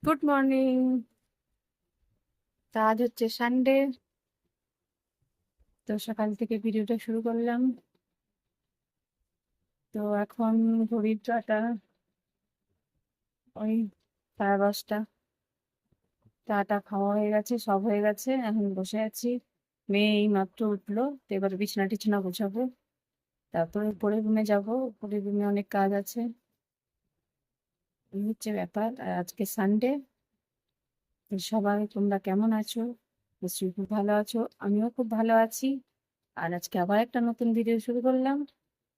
Good morning. তা আজ হচ্ছে সানডে, তো সকাল থেকে ভিডিওটা শুরু করলাম। তো এখন ঘড়ির কাঁটা ওই 10:30। চাটা খাওয়া হয়ে গেছে, সব হয়ে গেছে, এখন বসে আছি। মেয়ে এই মাত্র উঠলো, তো এবার বিছানা টিছানা গোছাবো, তারপরে উপরের রুমে যাবো। উপরের রুমে অনেক কাজ আছে, এই হচ্ছে ব্যাপার। আর আজকে সানডে। সবাই তোমরা কেমন আছো? নিশ্চয়ই খুব ভালো আছো, আমিও খুব ভালো আছি। আর আজকে আবার একটা নতুন ভিডিও শুরু করলাম।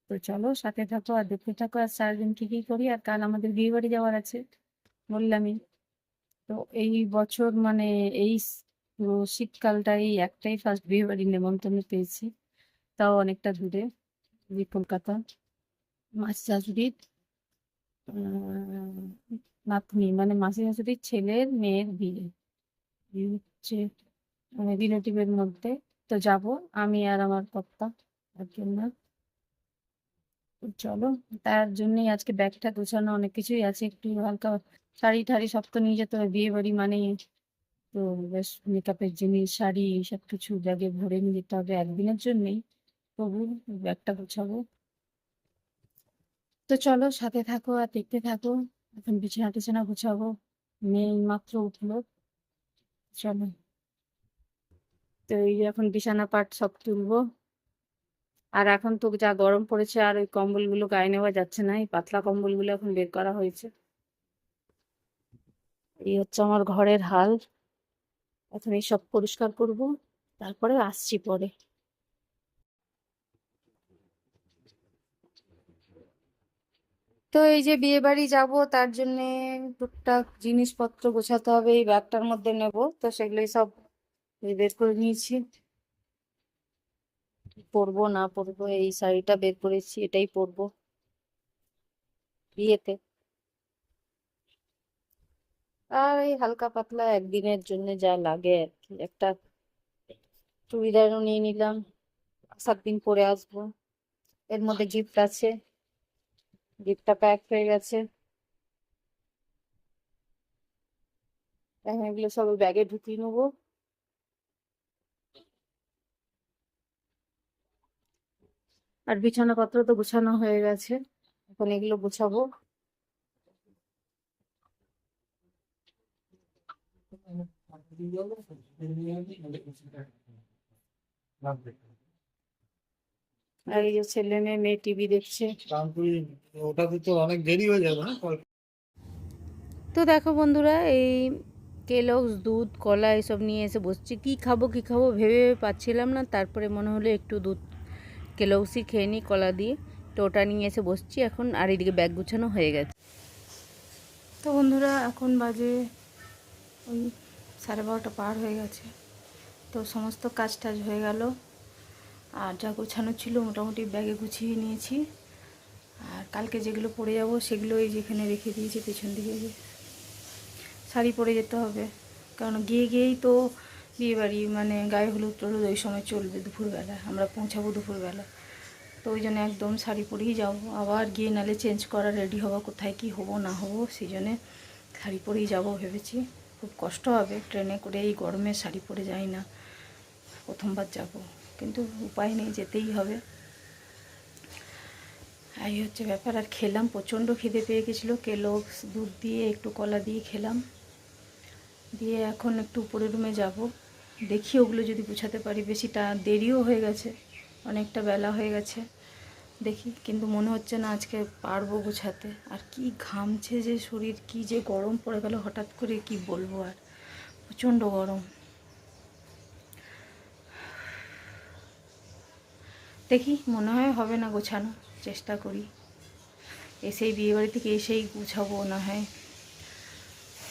তো চলো সাথে থাকো আর দেখতে থাকো আর সারাদিন কি কি করি। আর কাল আমাদের বিয়ে বাড়ি যাওয়ার আছে, বললামই তো। এই বছর মানে এই পুরো শীতকালটা এই একটাই ফার্স্ট বিয়ে বাড়ি নেমন্তন্ন পেয়েছি, তাও অনেকটা দূরে, ওই কলকাতা। মাসি শাশুড়ির আহ, নাতনি মানে মাসি শাশুড়ির ছেলের মেয়ের বিয়ে। বিয়ে হচ্ছে মানে রিলেটিভের মধ্যে। তো যাব আমি আর আমার কর্তা, আর কেউ না। তো চলো, তার জন্যই আজকে ব্যাগটা গোছানো, অনেক কিছুই আছে, একটু হালকা শাড়ি টাড়ি সব তো নিয়ে যেতে হবে বিয়ে বাড়ি মানে। তো বেশ মেকআপের জিনিস, শাড়ি, সব কিছু ব্যাগে ভরে নিয়ে যেতে হবে একদিনের জন্যই। তবু ব্যাগটা গোছাবো। তো চলো সাথে থাকো আর দেখতে থাকো। এখন বিছানা টিছানা গোছাবো, মেয়ে মাত্র উঠলো। চলো, তো এই যে এখন বিছানা পাট সব তুলবো। আর এখন তো যা গরম পড়েছে, আর ওই কম্বলগুলো গায়ে নেওয়া যাচ্ছে না, এই পাতলা কম্বলগুলো এখন বের করা হয়েছে। এই হচ্ছে আমার ঘরের হাল। এখন এই সব পরিষ্কার করব, তারপরে আসছি পরে। তো এই যে বিয়ে বাড়ি যাবো, তার জন্য টুকটাক জিনিসপত্র গোছাতে হবে, এই ব্যাগটার মধ্যে নেব। তো সেগুলোই সব বের করে নিয়েছি। পরবো না পরবো, এই শাড়িটা বের করেছি, এটাই পরবো বিয়েতে। আর এই হালকা পাতলা একদিনের জন্য যা লাগে আর কি, একটা চুড়িদারও নিয়ে নিলাম, 7 দিন পরে আসবো। এর মধ্যে গিফট আছে, গিফটটা প্যাক হয়ে গেছে। এখন এগুলো সব ব্যাগে ঢুকিয়ে নেবো। আর বিছানাপত্র তো গোছানো হয়ে গেছে, এখন এগুলো গোছাবো। আর এই যে ছেলে মেয়ে, মেয়ে টিভি দেখছে। ওটাতে তো অনেক দেরি হয়ে যাবে না। তো দেখো বন্ধুরা, এই কেলগস দুধ কলা এসব নিয়ে এসে বসছি। কি খাবো কি খাবো ভেবে ভেবে পাচ্ছিলাম না, তারপরে মনে হলো একটু দুধ কেলগসই খেয়ে নিই কলা দিয়ে। তো ওটা নিয়ে এসে বসছি এখন, আর এদিকে ব্যাগ গুছানো হয়ে গেছে। তো বন্ধুরা এখন বাজে ওই 12:30 পার হয়ে গেছে। তো সমস্ত কাজ টাজ হয়ে গেল, আর যা গোছানো ছিল মোটামুটি ব্যাগে গুছিয়ে নিয়েছি। আর কালকে যেগুলো পরে যাব সেগুলো এই যেখানে রেখে দিয়েছি পেছন দিকে। যে শাড়ি পরে যেতে হবে, কারণ গিয়ে গিয়েই তো বিয়েবাড়ি মানে গায়ে হলুদ টলুদ ওই সময় চলবে, দুপুরবেলা আমরা পৌঁছাবো দুপুরবেলা। তো ওই জন্য একদম শাড়ি পরেই যাবো, আবার গিয়ে নালে চেঞ্জ করা রেডি হওয়া, কোথায় কি হবো না হবো, সেই জন্যে শাড়ি পরেই যাবো ভেবেছি। খুব কষ্ট হবে, ট্রেনে করে এই গরমে শাড়ি পরে যাই না, প্রথমবার যাব, কিন্তু উপায় নেই, যেতেই হবে। এই হচ্ছে ব্যাপার। আর খেলাম, প্রচণ্ড খিদে পেয়ে গেছিলো, কেলগস দুধ দিয়ে একটু কলা দিয়ে খেলাম। দিয়ে এখন একটু উপরের রুমে যাব, দেখি ওগুলো যদি গুছাতে পারি। বেশিটা দেরিও হয়ে গেছে, অনেকটা বেলা হয়ে গেছে, দেখি। কিন্তু মনে হচ্ছে না আজকে পারবো গুছাতে। আর কি ঘামছে যে শরীর, কি যে গরম পড়ে গেল হঠাৎ করে, কি বলবো আর, প্রচণ্ড গরম। দেখি, মনে হয় হবে না গোছানো, চেষ্টা করি। এসেই বিয়েবাড়ি থেকে এসেই গুছাবো না হয়।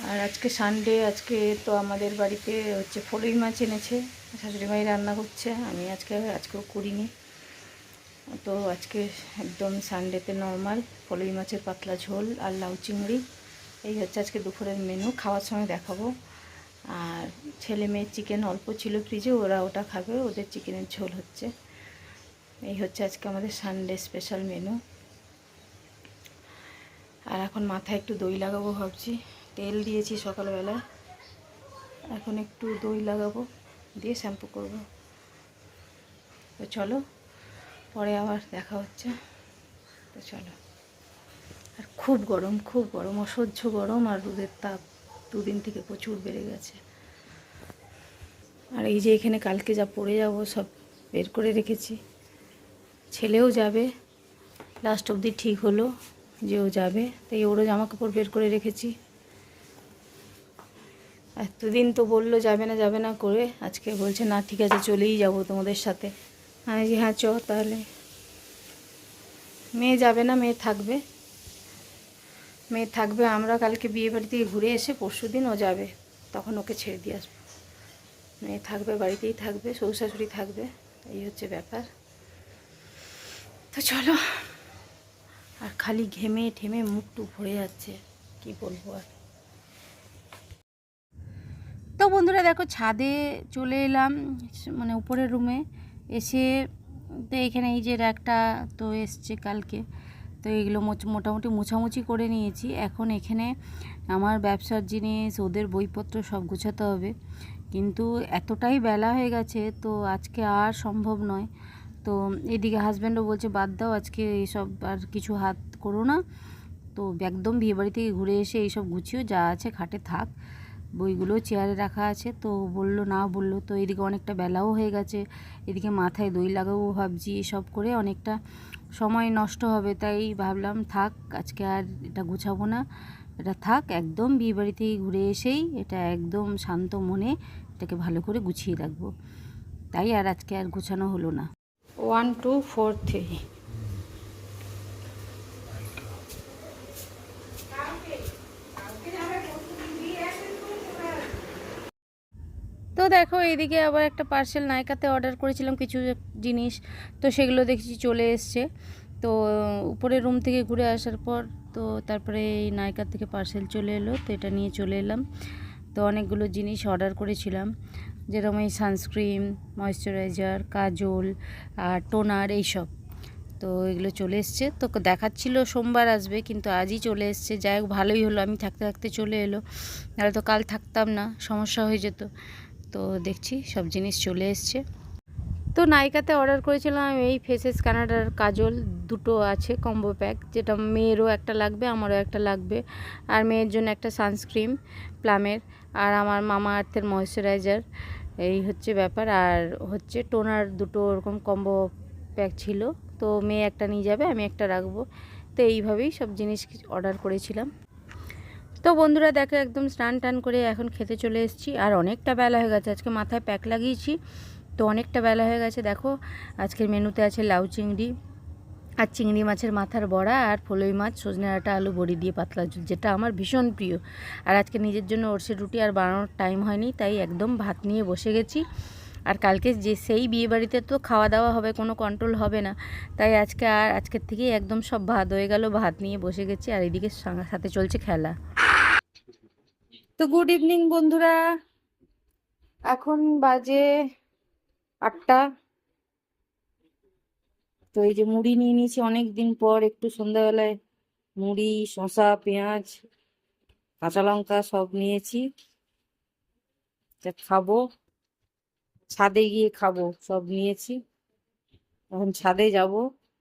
আর আজকে সানডে, আজকে তো আমাদের বাড়িতে হচ্ছে ফলই মাছ এনেছে, শাশুড়ি মাই রান্না করছে, আমি আজকেও করিনি। তো আজকে একদম সানডেতে নর্মাল ফলই মাছের পাতলা ঝোল আর লাউ চিংড়ি, এই হচ্ছে আজকে দুপুরের মেনু। খাওয়ার সময় দেখাবো। আর ছেলে মেয়ের চিকেন অল্প ছিল ফ্রিজে, ওরা ওটা খাবে, ওদের চিকেনের ঝোল হচ্ছে। এই হচ্ছে আজকে আমাদের সানডে স্পেশাল মেনু। আর এখন মাথায় একটু দই লাগাবো ভাবছি, তেল দিয়েছি সকালবেলা, এখন একটু দই লাগাবো, দিয়ে শ্যাম্পু করব। তো চলো, পরে আবার দেখা হচ্ছে। তো চলো। আর খুব গরম, খুব গরম, অসহ্য গরম, আর রোদের তাপ দুদিন থেকে প্রচুর বেড়ে গেছে। আর এই যে এখানে কালকে যা পরে যাব সব বের করে রেখেছি। ছেলেও যাবে, লাস্ট অবধি ঠিক হলো যে ও যাবে, তাই ওরও জামা কাপড় বের করে রেখেছি। এতদিন তো বললো যাবে না করে, আজকে বলছে না ঠিক আছে চলেই যাব তোমাদের সাথে। আমি বলছি হ্যাঁ চ তাহলে। মেয়ে যাবে না, মেয়ে থাকবে, আমরা কালকে বিয়ে বাড়ি থেকে ঘুরে এসে পরশুদিন ও যাবে, তখন ওকে ছেড়ে দিয়ে আসবো। মেয়ে থাকবে, বাড়িতেই থাকবে, শ্বশুর শাশুড়ি থাকবে, এই হচ্ছে ব্যাপার। তো চলো। আর খালি ঘেমে ঠেমে মুখ টুক ভরে যাচ্ছে, কি বলবো আর। তো বন্ধুরা দেখো, ছাদে চলে এলাম, মানে উপরের রুমে এসে। তো এখানে এই যে র্যাকটা তো এসছে কালকে, তো এগুলো মোটামুটি মোছামুছি করে নিয়েছি। এখন এখানে আমার ব্যবসার জিনিস, ওদের বইপত্র সব গুছাতে হবে, কিন্তু এতটাই বেলা হয়ে গেছে তো আজকে আর সম্ভব নয়। তো এদিকে হাজব্যান্ডও বলছে বাদ দাও, আজকে এইসব আর কিছু হাত করো না, তো একদম বিয়েবাড়ি থেকে ঘুরে এসে এইসব গুছিও, যা আছে খাটে থাক, বইগুলো চেয়ারে রাখা আছে। তো বললো তো এদিকে অনেকটা বেলাও হয়ে গেছে, এদিকে মাথায় দই লাগাবো ভাবছি, এসব করে অনেকটা সময় নষ্ট হবে, তাই ভাবলাম থাক, আজকে আর এটা গুছাবো না, এটা থাক, একদম বিয়েবাড়ি থেকে ঘুরে এসেই এটা একদম শান্ত মনে এটাকে ভালো করে গুছিয়ে রাখবো। তাই আর আজকে আর গুছানো হলো না। 1 2 4 3। তো দেখো এইদিকে আবার একটা পার্সেল নাইকাতে অর্ডার করেছিলাম কিছু জিনিস, তো সেগুলো দেখছি চলে এসছে। তো উপরে রুম থেকে ঘুরে আসার পর তো তারপরে এই নাইকা থেকে পার্সেল চলে এলো, তো এটা নিয়ে চলে এলাম। তো অনেকগুলো জিনিস অর্ডার করেছিলাম, যেরকম এই সানস্ক্রিন, ময়েশ্চারাইজার, কাজল আর টোনার, এইসব। তো এগুলো চলে এসছে, তো দেখাচ্ছিল সোমবার আসবে, কিন্তু আজই চলে এসছে। যাই হোক ভালোই হলো, আমি থাকতে থাকতে চলে এলো, নাহলে তো কাল থাকতাম না, সমস্যা হয়ে যেত। তো দেখছি সব জিনিস চলে এসছে। তো নাইকাতে অর্ডার করেছিলাম এই ফেসেস কানাডার কাজল, দুটো আছে কম্বো প্যাক, যেটা মেয়েরও একটা লাগবে, আমারও একটা লাগবে। আর মেয়ের জন্য একটা সানস্ক্রিন প্লামের, আর আমার মামা আর্থের ময়েশ্চারাইজার, এই হচ্ছে ব্যাপার। আর হচ্ছে টোনার দুটো ওরকম কম্বো প্যাক ছিল, তো মেয়ে একটা নিয়ে যাবে, আমি একটা রাখবো। তো এইভাবেই সব জিনিস অর্ডার করেছিলাম। তো বন্ধুরা দেখো, একদম স্নান টান করে এখন খেতে চলে এসেছি, আর অনেকটা বেলা হয়ে গেছে, আজকে মাথায় প্যাক লাগিয়েছি, তো অনেকটা বেলা হয়ে গেছে। দেখো আজকের মেনুতে আছে লাউ চিংড়ি আর চিংড়ি মাছের মাথার বড়া, আর ফলই মাছ, সজনে ডাঁটা, আলু বড়ি দিয়ে পাতলা ঝোল, যেটা আমার ভীষণ প্রিয়। আর আজকে নিজের জন্য ওরসের রুটি আর বানানোর টাইম হয়নি, তাই একদম ভাত নিয়ে বসে গেছি। আর কালকে যে সেই বিয়েবাড়িতে তো খাওয়া দাওয়া হবে, কোনো কন্ট্রোল হবে না, তাই আজকের থেকেই একদম সব ভাত হয়ে গেল, ভাত নিয়ে বসে গেছি। আর এদিকে সাথে চলছে খেলা। তো গুড ইভিনিং বন্ধুরা, এখন বাজে 8টা। তো এই যে মুড়ি নিয়ে নিয়েছি অনেক দিন পর, একটু সন্ধ্যাবেলায় মুড়ি, শসা, পেঁয়াজ, কাঁচা লঙ্কা সব নিয়েছি, যা খাবো, ছাদে গিয়ে খাবো, সব নিয়েছি। এখন ছাদে যাব।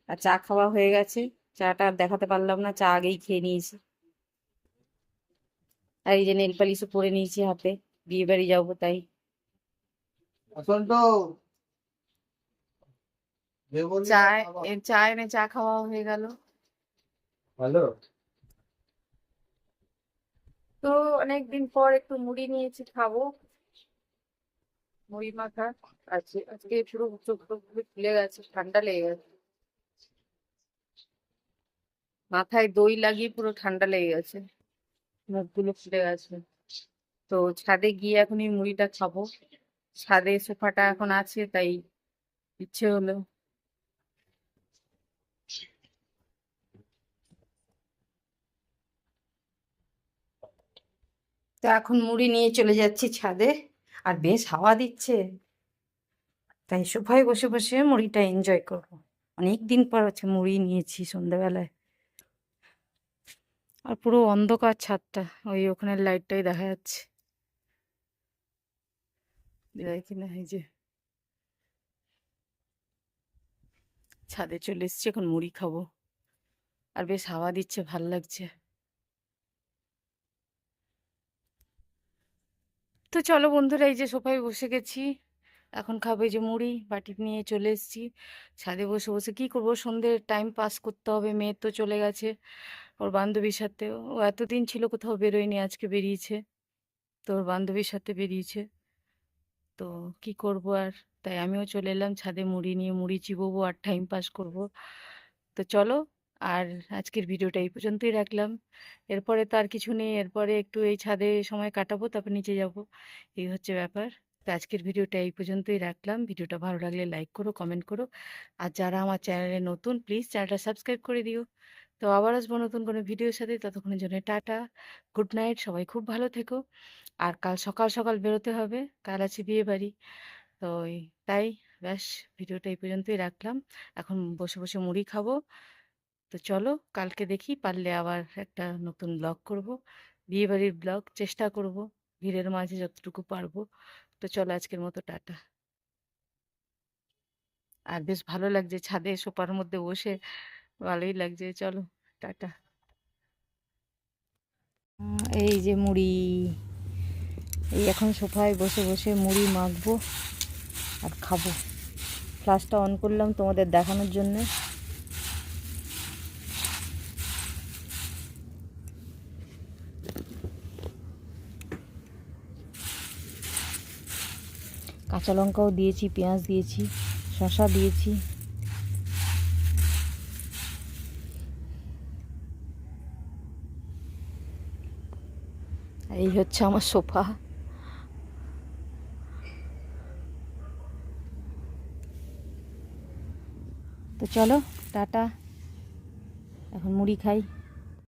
আর চা খাওয়া হয়ে গেছে, চাটা আর দেখাতে পারলাম না, চা আগেই খেয়ে নিয়েছি। আর এই যে নেল পালিশও পরে নিয়েছি হাতে, বিয়ে বাড়ি যাবো তাই। চা এনে চা খাওয়া হয়ে গেল। ভালো। তো অনেকদিন পর একটু মুড়ি নিয়েছি, খাবো, মুড়ি মাখা আছে। আজকে পুরো চোখ টোক ফুলে গেছে, ঠান্ডা লেগে গেছে, মাথায় দই লাগিয়ে পুরো ঠান্ডা লেগে গেছে, মুখগুলো ফুলে গেছে। তো ছাদে গিয়ে এখন এই মুড়িটা খাবো, ছাদে সোফাটা এখন আছে, তাই ইচ্ছে হলো। তো এখন মুড়ি নিয়ে চলে যাচ্ছি ছাদে, আর বেশ হাওয়া দিচ্ছে, তাই সোফায় বসে বসে মুড়িটা এনজয় করবো। অনেক দিন পর হচ্ছে মুড়ি নিয়েছি সন্ধ্যাবেলায়। আর পুরো অন্ধকার ছাদটা, ওই ওখানের লাইটটাই দেখা যাচ্ছে। কিনা এই যে ছাদে চলে এসছি, এখন মুড়ি খাবো। আর বেশ হাওয়া দিচ্ছে, ভাল লাগছে। তো চলো বন্ধুরা, এই যে সোফায় বসে গেছি, এখন খাবো। এই যে মুড়ি বাটি নিয়ে চলে এসেছি। ছাদে বসে বসে কি করব, সন্ধ্যের টাইম পাস করতে হবে। মেয়ে তো চলে গেছে ওর বান্ধবীর সাথে। ও এতদিন ছিল কোথাও বেরোয়নি, আজকে বেরিয়েছে। তো ওর বান্ধবীর সাথে বেরিয়েছে। তো কি করব আর, তাই আমিও চলে এলাম ছাদে মুড়ি নিয়ে। মুড়ি চিবোবো আর টাইম পাস করব। তো চলো, আর আজকের ভিডিওটা এই পর্যন্তই রাখলাম। এরপরে তো আর কিছু নেই, এরপরে একটু এই ছাদে সময় কাটাবো, তারপর নিচে যাব। এই হচ্ছে ব্যাপার। তো আজকের ভিডিওটা এই পর্যন্তই রাখলাম। ভিডিওটা ভালো লাগলে লাইক করো, কমেন্ট করো। আর যারা আমার চ্যানেলে নতুন, প্লিজ চ্যানেলটা সাবস্ক্রাইব করে দিও। তো আবার আসবো নতুন কোনো ভিডিওর সাথে। ততক্ষণের জন্য টাটা, গুড নাইট, সবাই খুব ভালো থেকো। আর কাল সকাল সকাল বেরোতে হবে, কাল আছে বিয়ে বাড়ি। তো তাই ব্যাস, ভিডিওটা এই পর্যন্তই রাখলাম। এখন বসে বসে মুড়ি খাবো। তো চলো, কালকে দেখি পারলে আবার একটা নতুন ব্লগ করব, বিয়েবাড়ির ব্লগ চেষ্টা করব, ভিড়ের মাঝে যতটুকু পারবো। তো চলো, আজকের মতো টাটা। আর বেশ ভালো লাগছে ছাদে সোফার মধ্যে বসে, ভালোই লাগছে। চলো, টাটা। এই যে মুড়ি, এই এখন সোফায় বসে বসে মুড়ি মাখবো আর খাবো। ফ্লাশটা অন করলাম তোমাদের দেখানোর জন্য। কাঁচা লঙ্কাও দিয়েছি, পেঁয়াজ দিয়েছি, শসা দিয়েছি। এই হচ্ছে আমার সোফা। তো চলো, টাটা, এখন মুড়ি খাই।